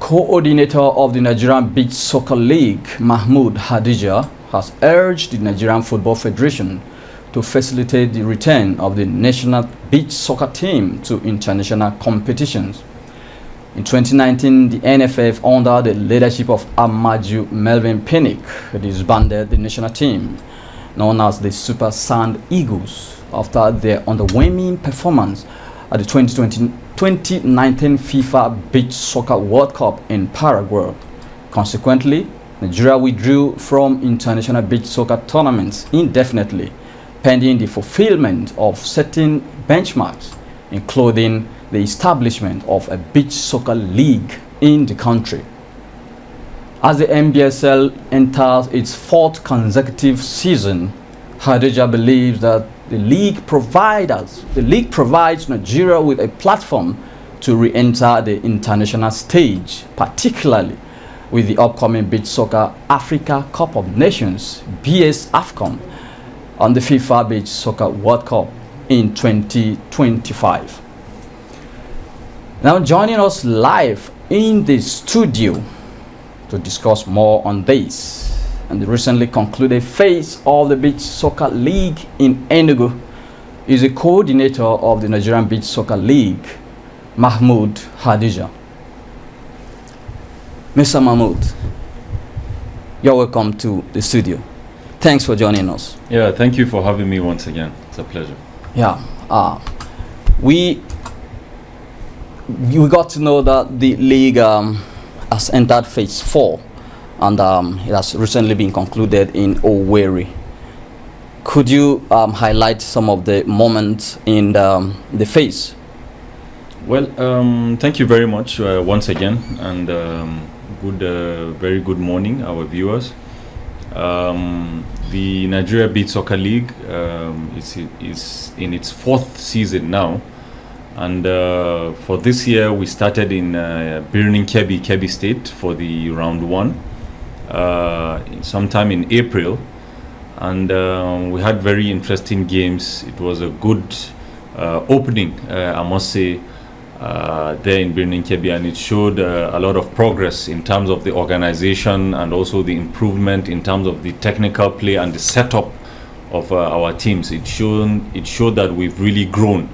coordinator of the Nigerian Beach Soccer League, Mahmud Hadejia, has urged the Nigerian Football Federation to facilitate the return of the national beach soccer team to international competitions. In 2019, the NFF, under the leadership of Amaju Melvin Pinnick, disbanded the national team, known as the Super Sand Eagles, after their underwhelming performance at the 2019 FIFA Beach Soccer World Cup in Paraguay. Consequently, Nigeria withdrew from international beach soccer tournaments indefinitely, pending the fulfillment of certain benchmarks, including the establishment of a beach soccer league in the country. As the NBSL enters its fourth consecutive season, Hadejia believes that the league provides Nigeria with a platform to re-enter the international stage, particularly with the upcoming Beach Soccer Africa Cup of Nations (BS AFCON) on the FIFA Beach Soccer World Cup in 2025. Now joining us live in the studio to discuss more on this and the recently concluded phase of the Beach Soccer League in Enugu is the coordinator of the Nigerian Beach Soccer League, Mahmud Hadejia. Mr. Mahmud, you're welcome to the studio. Thanks for joining us. Yeah, thank you for having me once again. It's a pleasure. Yeah, we got to know that the league has entered phase 4, and it has recently been concluded in Owerri. Could you highlight some of the moments in the phase? Well, thank you very much once again, and very good morning, our viewers. The Nigeria Beach Soccer League is in its fourth season now, and for this year we started in Birnin Kebbi State for the round 1 sometime in April, and we had very interesting games. It was a good opening, I must say, there in Birnin Kebbi, and it showed a lot of progress in terms of the organization and also the improvement in terms of the technical play and the setup of our teams. It showed that we've really grown.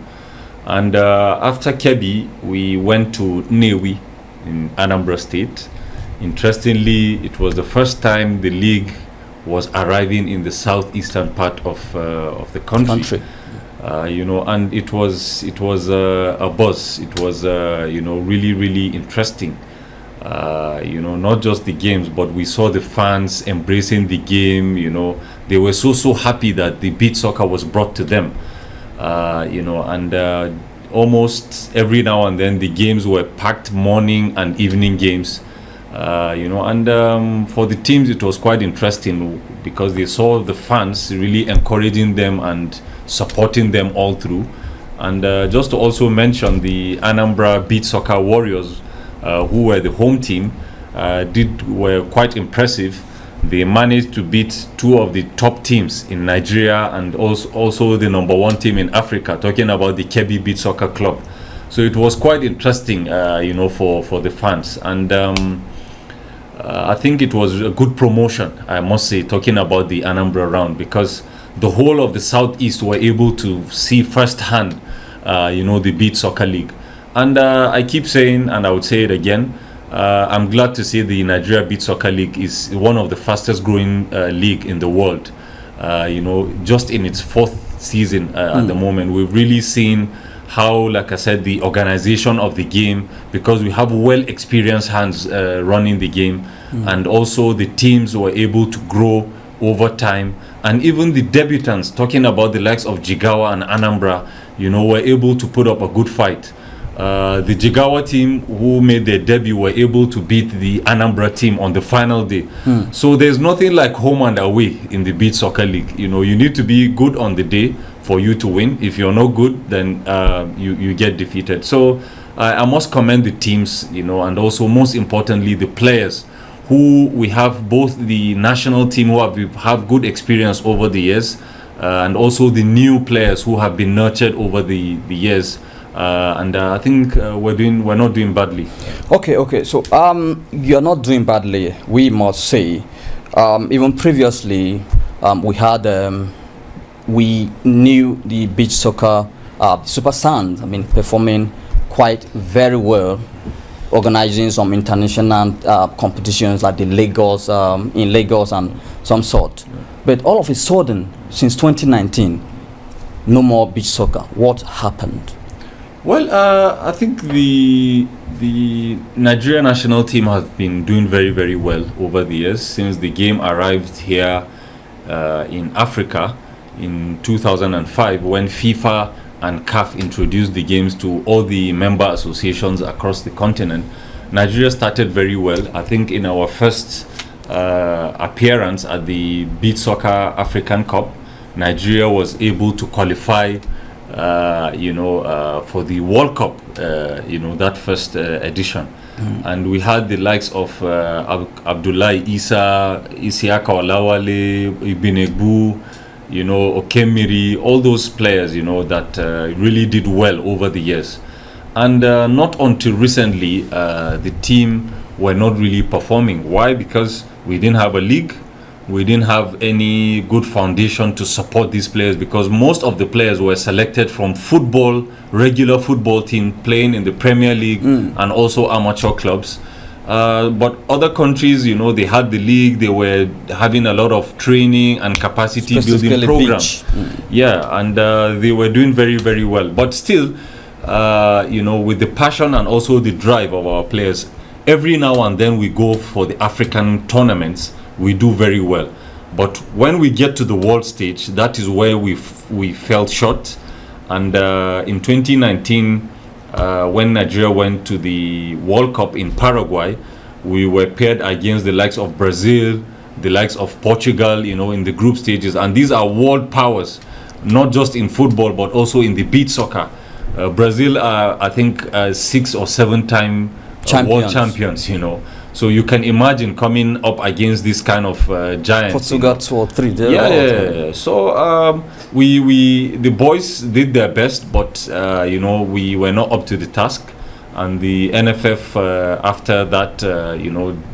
And after Kebbi, we went to Nnewi in Anambra State. Interestingly, it was the first time the league was arriving in the southeastern part of the country. And it was a buzz. It was really interesting. Not just the games, but we saw the fans embracing the game. They were so happy that the beach soccer was brought to them. Almost every now and then the games were packed, morning and evening games. For the teams it was quite interesting because they saw the fans really encouraging them and supporting them all through. And just to also mention, the Anambra Beach Soccer Warriors, who were the home team, were quite impressive. They managed to beat 2 of the top teams in Nigeria and also the number 1 team in Africa, talking about the Kebbi Beach Soccer Club. So it was quite interesting, for the fans. And I think it was a good promotion, I must say, talking about the Anambra round, because the whole of the southeast were able to see firsthand, the Beach Soccer League. And I keep saying, and I would say it again, I'm glad to see the Nigeria Beach Soccer League is one of the fastest growing league in the world. Just in its 4th season at the moment, we've really seen how, like I said, the organization of the game, because we have well experienced hands running the game, and also the teams were able to grow over time, and even the debutants, talking about the likes of Jigawa and Anambra, were able to put up a good fight. The Jigawa team, who made their debut, were able to beat the Anambra team on the final day. So there's nothing like home and away in the Beach Soccer League. You need to be good on the day for you to win. If you're not good, then you get defeated. So I must commend the teams, and also most importantly the players, who we have both the national team who have good experience over the years, and also the new players who have been nurtured over the years and I think we're not doing badly. Okay. So you're not doing badly, we must say. Even previously, we knew the beach soccer Super Sons. Performing quite very well, organizing some international competitions like the Lagos in Lagos and some sort. But all of a sudden, since 2019, no more beach soccer. What happened? Well, I think the Nigeria national team has been doing very, very well over the years since the game arrived here in Africa in 2005, when FIFA and CAF introduced the games to all the member associations across the continent. Nigeria started very well. I think in our first appearance at the Beach Soccer African Cup, Nigeria was able to qualify for the World Cup, that first edition. And we had the likes of Abdullahi Isa, Isiaka Olawale, Ibn Egbu, Okemiri, all those players, that really did well over the years. And not until recently, the team were not really performing. Why? Because we didn't have a league. We didn't have any good foundation to support these players, because most of the players were selected from regular football team playing in the Premier League and also amateur clubs. But other countries, they had the league, they were having a lot of training and capacity building programs. Yeah, and they were doing very, very well. But still, with the passion and also the drive of our players, every now and then we go for the African tournaments, we do very well. But when we get to the world stage, that is where we fell short. And in 2019, when Nigeria went to the World Cup in Paraguay, we were paired against the likes of Brazil, the likes of Portugal, in the group stages. And these are world powers, not just in football, but also in the beach soccer. Brazil are, I think, 6 or 7 time world champions, So you can imagine coming up against this kind of giants. Portugal 2 or 3. Yeah. So the boys did their best, but we were not up to the task. And the NFF after that,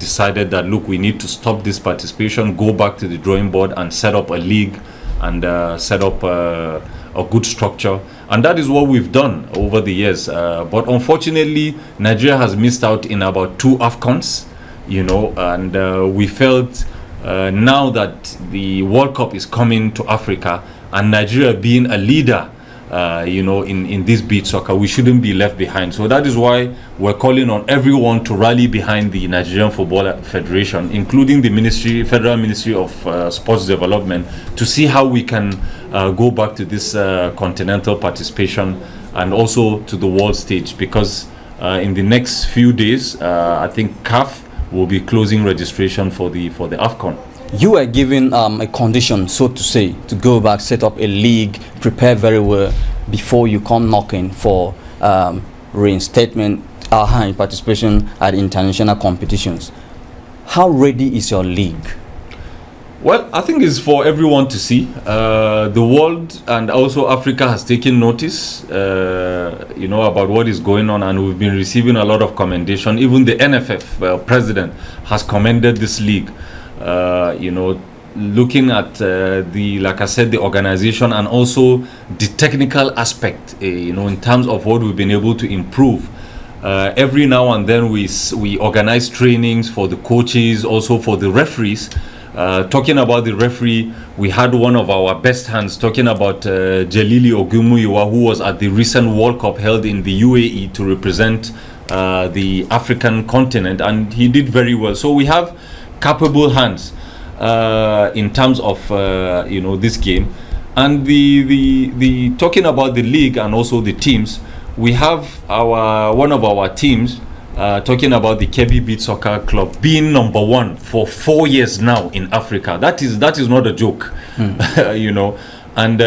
decided that, look, we need to stop this participation, go back to the drawing board and set up a league and set up a good structure. And that is what we've done over the years. But unfortunately, Nigeria has missed out in about 2 AFCONs, and we felt now that the World Cup is coming to Africa and Nigeria being a leader, in this beach soccer, we shouldn't be left behind. So that is why we're calling on everyone to rally behind the Nigerian Football Federation, including the Federal Ministry of Sports Development, to see how we can go back to this continental participation and also to the world stage, because in the next few days, I think CAF will be closing registration for the AFCON. You were given a condition, so to say, to go back, set up a league, prepare very well before you come knocking for reinstatement in participation at international competitions. How ready is your league? Well, I think it's for everyone to see. The world and also Africa has taken notice, about what is going on, and we've been receiving a lot of commendation. Even the NFF president has commended this league. Looking at like I said, the organization and also the technical aspect, in terms of what we've been able to improve. Every now and then we organize trainings for the coaches, also for the referees. Talking about the referee, we had one of our best hands talking about Jelili Ogumuyiwa, who was at the recent World Cup held in the UAE to represent the African continent, and he did very well. So we have capable hands in terms of this game. And the talking about the league and also the teams, we have one of our teams talking about the Kebbi Beach Soccer Club being number 1 for 4 years now in Africa. That is not a joke. And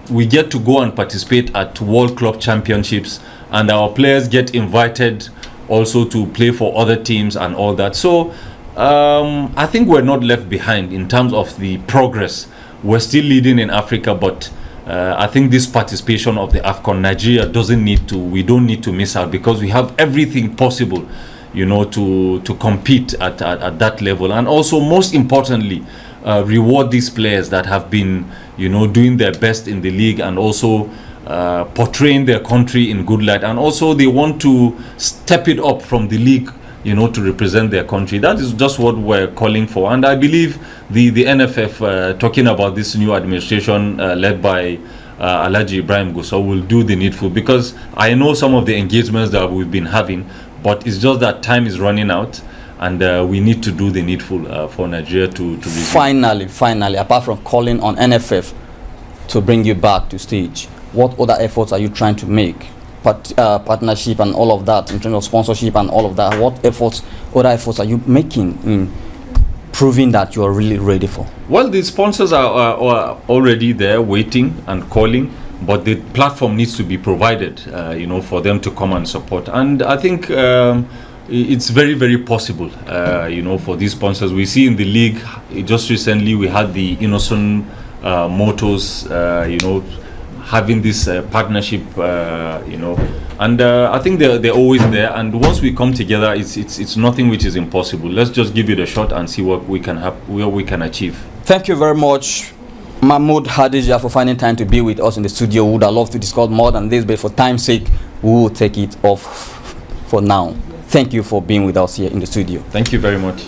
we get to go and participate at World Club Championships, and our players get invited also to play for other teams and all that. So I think we're not left behind in terms of the progress. We're still leading in Africa, but I think this participation of the AFCON, Nigeria we don't need to miss out, because we have everything possible, to compete at that level. And also, most importantly, reward these players that have been, doing their best in the league, and also portraying their country in good light. And also, they want to step it up from the league, to represent their country. That is just what we're calling for. And I believe the NFF, talking about this new administration led by Alhaji Ibrahim Gusau, will do the needful, because I know some of the engagements that we've been having, but it's just that time is running out, and we need to do the needful for Nigeria to resume. Finally, apart from calling on NFF to bring you back to stage, what other efforts are you trying to make? Partnership and all of that, in terms of sponsorship and all of that, what other efforts are you making in proving that you are really ready for? Well, the sponsors are already there waiting and calling, but the platform needs to be provided, for them to come and support. And I think it's very, very possible, for these sponsors. We see in the league, just recently we had the Innocent Motors, having this partnership, and I think they're always there. And once we come together, it's nothing which is impossible. Let's just give it a shot and see what we can achieve. Thank you very much, Mahmud Hadejia, for finding time to be with us in the studio. We would have loved to discuss more than this, but for time's sake, we will take it off for now. Thank you for being with us here in the studio. Thank you very much.